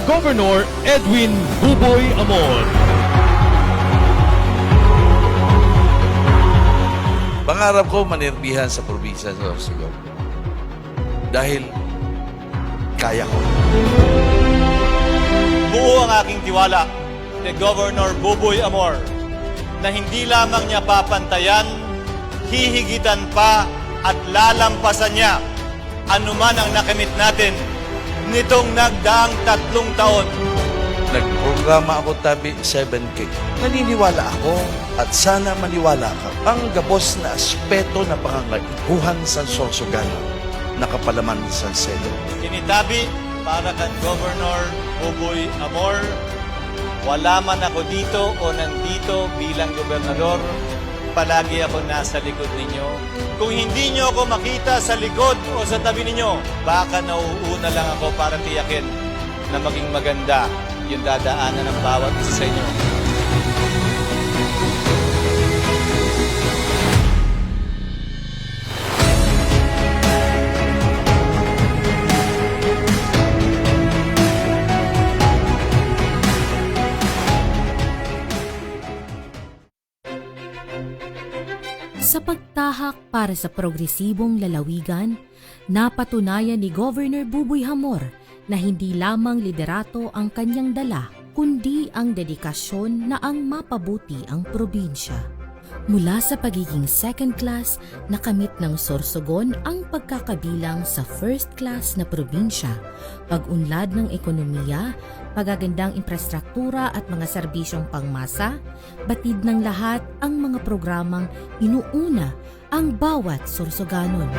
Governor Edwin Buboy Amor. Pangarap ko manirbihan sa probinsya sa Sorsogon. Dahil kaya ko. Buo ang aking tiwala kay Governor Buboy Amor na hindi lamang niya papantayan, hihigitan pa at lalampasan niya anuman ang nakamit natin nitong nagdaang 3 taon. Nagprograma ako tabi 7K. Naniniwala ako at sana maniwala ka. Ang gabos na aspeto na pangangaibuhan sa Sorsoganon nakapalaman sa selo. Tinitabi para kan Governor Buboy Amor, wala man ako dito o nandito bilang gobernador, palagi ako nasa likod ninyo. Kung hindi nyo ako makita sa likod o sa tabi ninyo, baka nauuna lang ako para tiyakin na maging maganda yung dadaanan ng bawat isa sa inyo. Sa pagtahak para sa progresibong lalawigan, napatunayan ni Governor Buboy Amor na hindi lamang liderato ang kanyang dala, kundi ang dedikasyon na ang mapabuti ang probinsya. Mula sa pagiging second class, nakamit ng Sorsogon ang pagkakabilang sa first class na probinsya, pag-unlad ng ekonomiya, pagagandang infrastruktura at mga serbisyong pangmasa, batid ng lahat ang mga programang inuuna ang bawat Sorsoganon.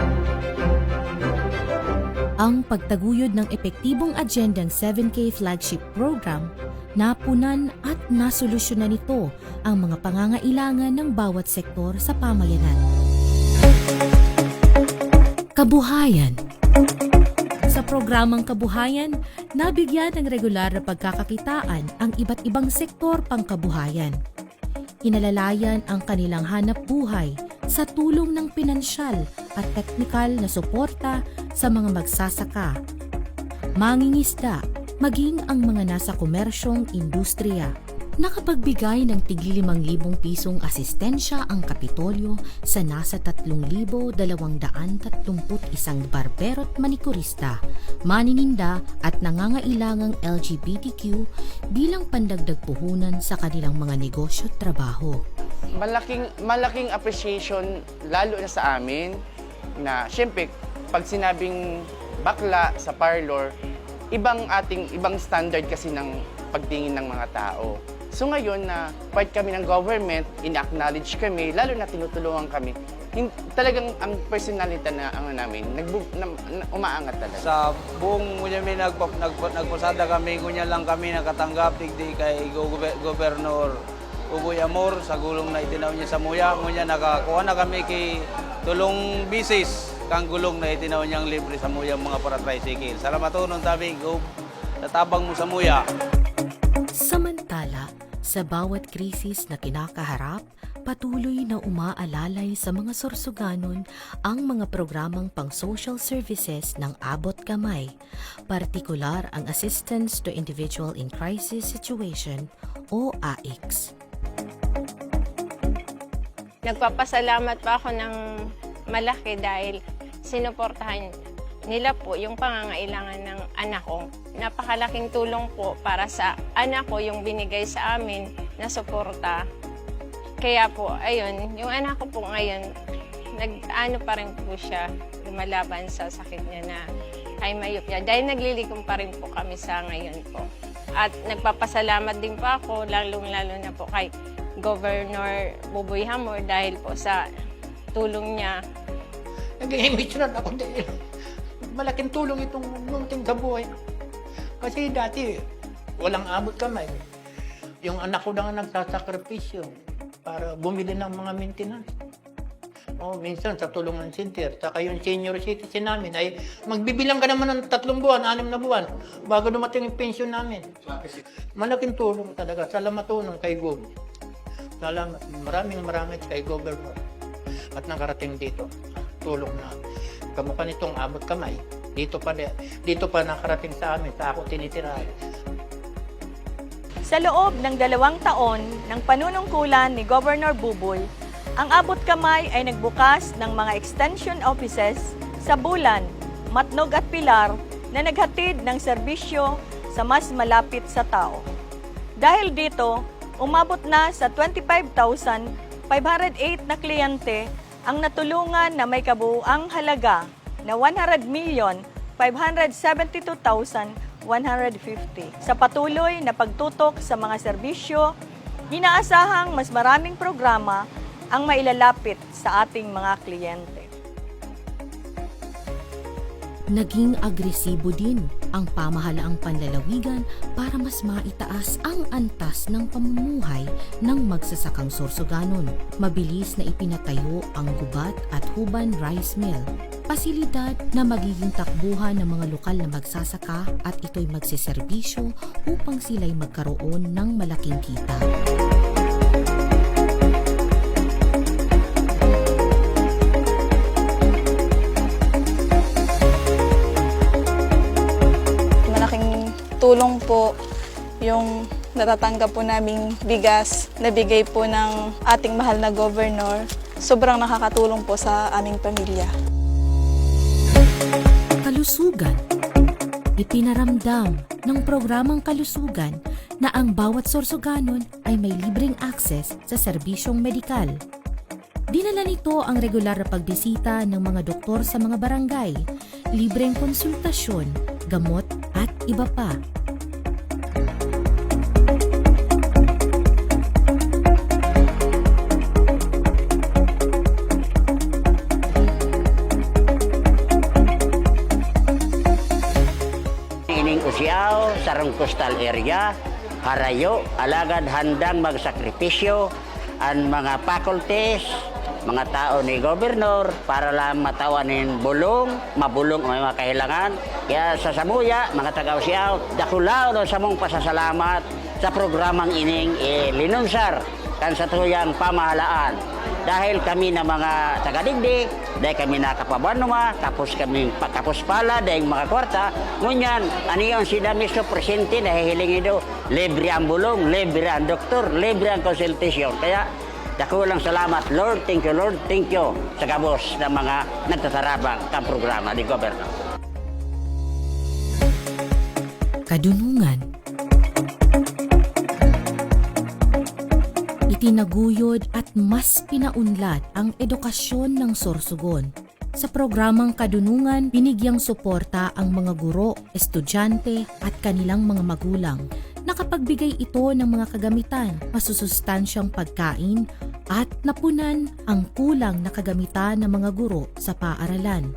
Ang pagtaguyod ng epektibong agendang 7K flagship program, napunan at nasolusyonan nito ang mga pangangailangan ng bawat sektor sa pamayanan. Kabuhayan. Sa programang Kabuhayan, nabigyan ng regular na pagkakakitaan ang iba't ibang sektor pangkabuhayan. Inalalayan ang kanilang hanap buhay sa tulong ng pinansyal at teknikal na suporta sa mga magsasaka, mangingisda, maging ang mga nasa komersyong industriya. Nakapagbigay ng tig 5,000 pisong asistensya ang Kapitolyo sa nasa 3,231 barberot manikurista, manininda at nangangailangang LGBTQ bilang pandagdag puhunan sa kanilang mga negosyo at trabaho. Malaking appreciation lalo na sa amin na syempre pag sinabing bakla sa parlor, ibang standard kasi ng pagtingin ng mga tao. So ngayon na part kami ng government, in-acknowledge kami, lalo na tinutulungan kami. Talagang ang personality na namin, umaangat talaga. Sa buong ngunya may nagpasada kami, ngunya lang kami nakatanggap digdi kay Governor Buboy Amor sa gulong na itinaw niya sa Muya. Ngunya nakakuha na kami kay tulong bisis kang gulong na itinaw niyang libre sa Muya mga para tricycle. Salamat nung tabi, natabang mo sa Muya. Samantala, sa bawat krisis na kinakaharap, patuloy na umaalalay sa mga Sorsoganon ang mga programang pang-social services ng abot kamay, partikular ang Assistance to Individual in Crisis Situation o AICS. Nagpapasalamat pa ako ng malaki dahil sinuportahan nila po yung pangangailangan ng anak ko. Napakalaking tulong po para sa anak ko yung binigay sa amin na suporta. Kaya po, ayun, yung anak ko po ngayon, nag-ano pa rin po siya, lumalaban sa sakit niya na ay myopia. Dahil naglilikom pa rin po kami sa ngayon po. At nagpapasalamat din po ako, lalong-lalo na po kay Governor Buboy Amor dahil po sa tulong niya. Nag-emotional ako dahil malaking tulong itong munting sa buhay. Kasi dati, walang abot kamay. Yung anak ko na nagsasakripisyo para bumili ng mga maintenance. O minsan sa tulong ng center, saka yung senior citizen namin ay magbibilang ka naman ng 3 buwan, 6 na buwan bago dumating yung pension namin. Malaking tulong talaga. Salamat tulong kay Gob. Salamat. Maraming kay Governor at nakarating dito. Tulong na kamukha nitong abot kamay. Dito pa nakarating sa amin, sa ako tinitirahan. Sa loob ng 2 taon ng panunungkulan ni Governor Buboy, ang abot kamay ay nagbukas ng mga extension offices sa Bulan, Matnog at Pilar na naghatid ng serbisyo sa mas malapit sa tao. Dahil dito, umabot na sa 25,508 na kliyente ang natulungan na may kabuuang halaga na 100,572,150. Sa patuloy na pagtutok sa mga serbisyo, inaasahang mas maraming programa ang mailalapit sa ating mga kliyente. Naging agresibo din ang pamahalaang panlalawigan para mas maitaas ang antas ng pamumuhay ng magsasakang Sorsoganon. Mabilis na ipinatayo ang Gubat at Huban Rice Mill, pasilidad na magiging takbuhan ng mga lokal na magsasaka at ito'y magsiserbisyo upang sila'y magkaroon ng malaking kita. Tulong po yung natatanggap po naming bigas na bigay po ng ating mahal na governor. Sobrang nakakatulong po sa aming pamilya. Kalusugan. Ipinaramdam ng programang kalusugan na ang bawat Sorsoganon ay may libreng akses sa serbisyong medikal. Dinala nito ang regular na pagbisita ng mga doktor sa mga barangay, libreng konsultasyon, gamot at iba pa. Ining Usiao, Sarong Coastal Area, Harayo, alagad handang magsakripisyo ang mga faculties, mga tao ni Gobernador para lang matawanin mabulong ang mga kahilangan. Kaya sa Samuya, mga taga-Usiao, dakulaw do sa mong pasasalamat sa programang ining linunsar kan sa tuyang pamahalaan. Dahil kami na mga taga-digdi, dahil kami nakapabanuma, tapos kami kapos pala, dahil mga kwarta, ngunyan, aniyon sila mismo presente na hihilingin do, libre ang bulong, libre ang doktor, libre ang konsultasyon. Kaya, dakulang salamat, Lord, thank you sa kabos ng mga nagtatarabang kang programa ni Governor. Kadunungan. Itinaguyod at mas pinaunlad ang edukasyon ng Sorsogon. Sa programang Kadunungan, binigyang suporta ang mga guro, estudyante at kanilang mga magulang. Nakapagbigay ito ng mga kagamitan, masusustansyang pagkain at napunan ang kulang na kagamitan ng mga guro sa paaralan.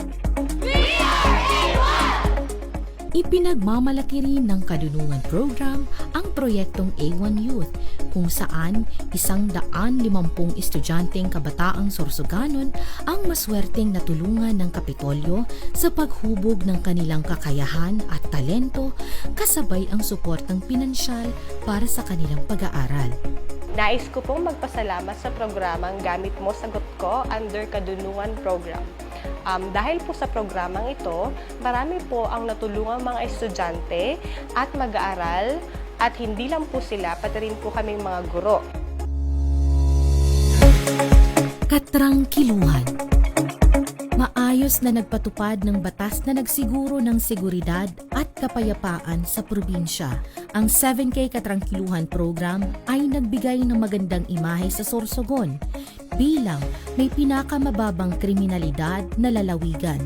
Ipinagmamalaki rin ng Kadunungan Program ang proyektong A1 Youth kung saan 150 estudyanteng kabataang Sorsoganon ang maswerteng natulungan ng Kapitolyo sa paghubog ng kanilang kakayahan at talento kasabay ang suportang pinansyal para sa kanilang pag-aaral. Nais ko pong magpasalamat sa programang Gamit Mo Sagot Ko under Kadunungan Program. Dahil po sa programang ito, marami po ang natulungang mga estudyante at mag-aaral at hindi lang po sila, pati rin po kaming mga guro. Katrangkiluhan. Maayos na nagpatupad ng batas na nagsiguro ng seguridad at kapayapaan sa probinsya. Ang 7K Katrangkiluhan Program ay nagbigay ng magandang imahe sa Sorsogon bilang may pinakamababang kriminalidad na lalawigan.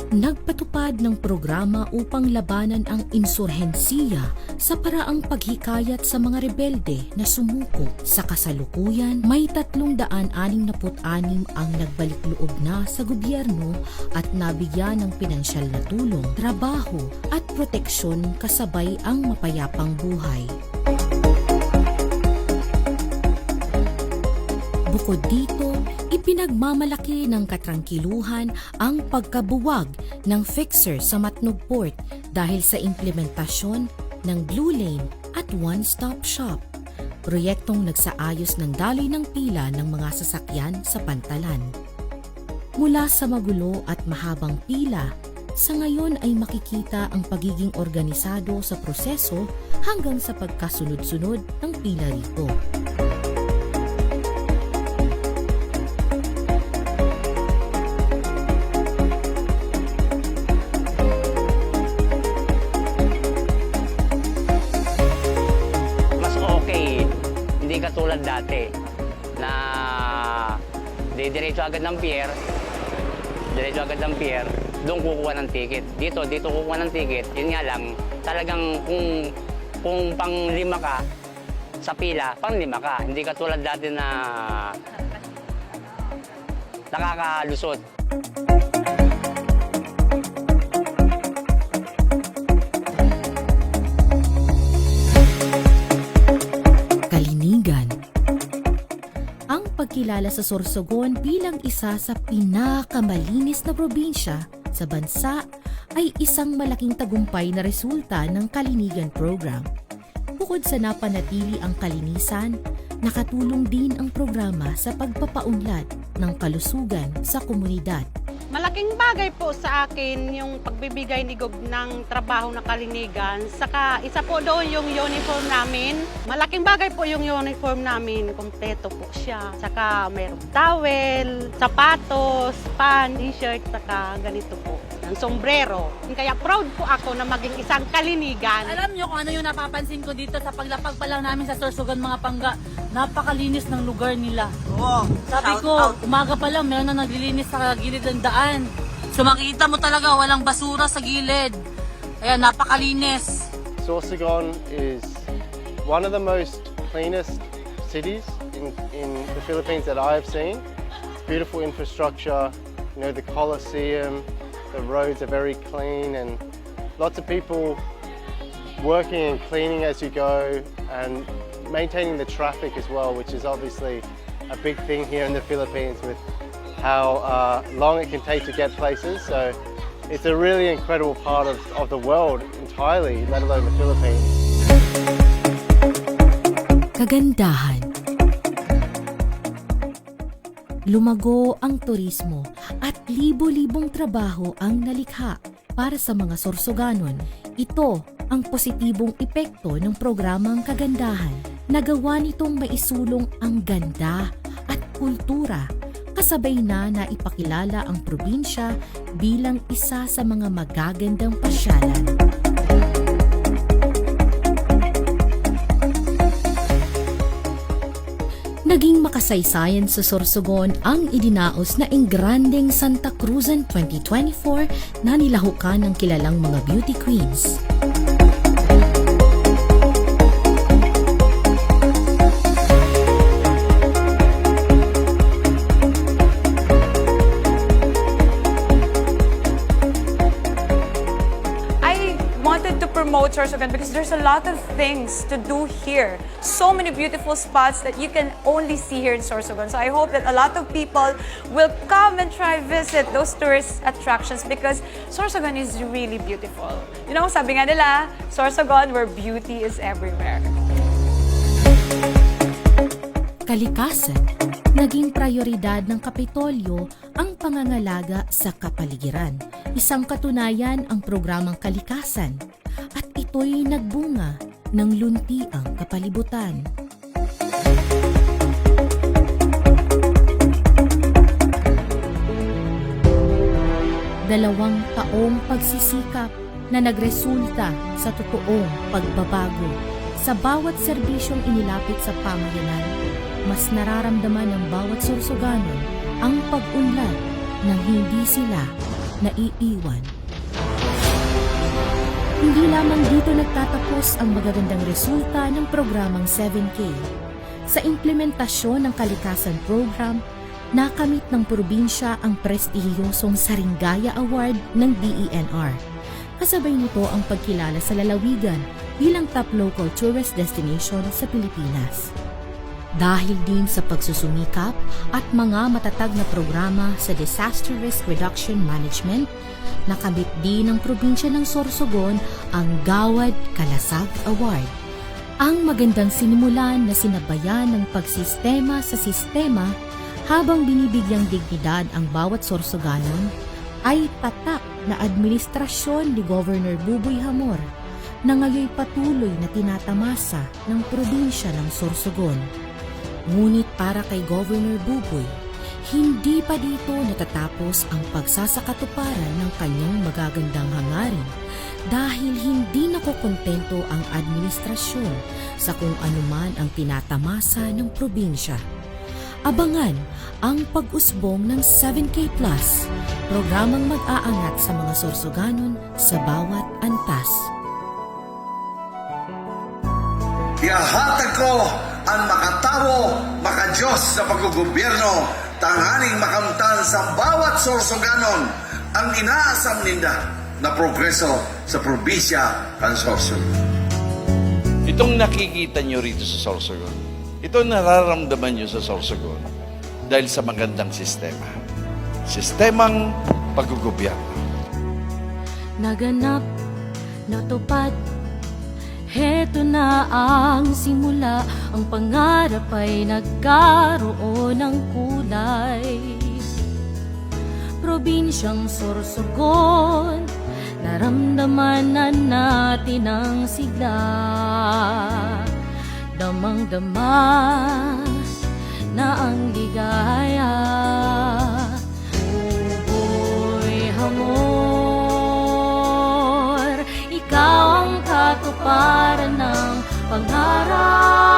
Nagpatupad ng programa upang labanan ang insurhensiya sa paraang paghikayat sa mga rebelde na sumuko. Sa kasalukuyan, may 366 ang nagbalik loob na sa gobyerno at nabigyan ng pinansyal na tulong, trabaho at proteksyon kasabay ang mapayapang buhay. Bukod dito, ipinagmamalaki ng katrangkiluhan ang pagkabuwag ng fixer sa Matnog Port dahil sa implementasyon ng Blue Lane at One Stop Shop, proyektong nagsaayos ng daloy ng pila ng mga sasakyan sa Pantalan. Mula sa magulo at mahabang pila Sa ngayon ay makikita ang pagiging organisado sa proseso hanggang sa pagkasunod-sunod ng pila rito. Mas okay, hindi katulad dati na diretso agad ng pier, doon kukuha ng ticket. Dito kukuha ng ticket. Yun nga lang, talagang kung pang-5 ka sa pila, pang-5 ka. Hindi katulad dati na nakakalusot. Kalinigan. Ang pagkilala sa Sorsogon bilang isa sa pinakamalinis na probinsya sa bansa ay isang malaking tagumpay na resulta ng Kalinigan Program. Bukod sa napanatili ang kalinisan, nakatulong din ang programa sa pagpapaunlad ng kalusugan sa komunidad. Malaking bagay po sa akin yung pagbibigay ni Gob ng trabaho na kalinigan. Saka isa po doon yung uniform namin. Malaking bagay po yung uniform namin. Kompleto po siya. Saka mayroong towel, sapatos, pan, t-shirt, saka ganito po. Ang sombrero. Kaya proud po ako na maging isang kalinigan. Alam niyo kung ano yung napapansin ko dito sa paglapag pa lang namin sa Sorsogon mga pangga. Napakalinis ng lugar nila. Oo. Sabi ko, umaga pa lang meron na naglilinis sa gilid ng daan. So makita mo talaga walang basura sa gilid. Kaya napakalinis. Sorsogon is one of the most cleanest cities in the Philippines that I have seen. It's beautiful infrastructure, you know, the Colosseum, the roads are very clean and lots of people working and cleaning as you go and maintaining the traffic as well, which is obviously a big thing here in the Philippines with how long it can take to get places. So it's a really incredible part of the world entirely, let alone the Philippines. Kagandahan. Lumago ang turismo at libo-libong trabaho ang nalikha para sa mga Sorsoganon. Ito ang positibong epekto ng programang Kagandahan. Nagawa nitong maisulong ang ganda at kultura, kasabay na naipakilala ang probinsya bilang isa sa mga magagandang pasyalan. Naging makasaysayan sa Sorsogon ang idinaos na Engrandeng Santa Cruzan 2024 na nilahukan ng kilalang mga beauty queens. Promote Sorsogon because there's a lot of things to do here. So many beautiful spots that you can only see here in Sorsogon. So I hope that a lot of people will come and try visit those tourist attractions because Sorsogon is really beautiful. You know, sabi nga nila, Sorsogon where beauty is everywhere. Kalikasan. Naging prioridad ng Kapitolyo ang pangangalaga sa kapaligiran. Isang katunayan ang programang Kalikasan at ito'y nagbunga ng luntiang kapalibutan. Dalawang taong pagsisikap na nagresulta sa totoong pagbabago. Sa bawat serbisyong inilapit sa pamayanan, mas nararamdaman ng bawat Sorsoganon ang pag-unlad nang hindi sila naiiwan. Hindi lamang dito nagtatapos ang magagandang resulta ng programang 7K. Sa implementasyon ng Kalikasan Program, nakamit ng probinsya ang prestihiyosong Saringaya Award ng DENR. Kasabay nito ang pagkilala sa lalawigan bilang top local tourist destination sa Pilipinas. Dahil din sa pagsusumikap at mga matatag na programa sa Disaster Risk Reduction Management, nakamit din ng probinsya ng Sorsogon ang Gawad Kalasag Award. Ang magandang sinimulan na sinabayan ng pagsistema sa sistema habang binibigyang dignidad ang bawat Sorsoganon ay tatak na administrasyon ni Governor Buboy Amor na ngayon patuloy na tinatamasa ng probinsya ng Sorsogon. Ngunit para kay Governor Buboy, hindi pa dito natatapos ang pagsasakatuparan ng kanyang magagandang hangarin dahil hindi nakokontento ang administrasyon sa kung anuman ang tinatamasa ng probinsya. Abangan ang pag-usbong ng 7K Plus, programang mag-aangat sa mga Sorsoganon sa bawat antas. Ihahatag ko ang makatawo, makadiyos sa paggugobyerno, tanghaling makamtan sa bawat Sorsoganon ang inaasam ninda na progreso sa probinsya ng Sorsogon. Itong nakikita nyo rito sa Sorsogon, ito nararamdaman nyo sa Sorsogon dahil sa magandang sistema. Sistemang paggugobyerno. Naganap, natupad, heto na ang simula, ang pangarap ay nagkaroon ng kulay. Probinsyang Sorsogon, naramdaman na natin ang sigla. Damang-dama na ang ligaya. Buboy Amor, ikaw ang katuparan ng pangarap.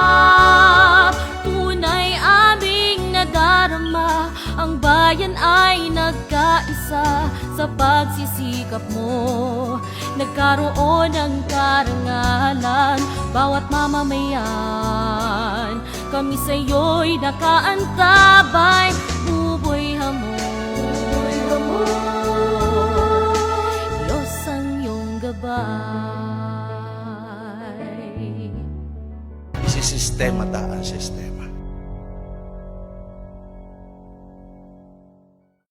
Tunay aming nadarama, ang bayan ay nagkaisa sa pagsisikap mo. Nagkaroon ng karangalan bawat mamamayan. Kami sa'yo'y nakaantabay, Buboy Amor. Diyos ang iyong gabay. Isisistema ta ang sistema.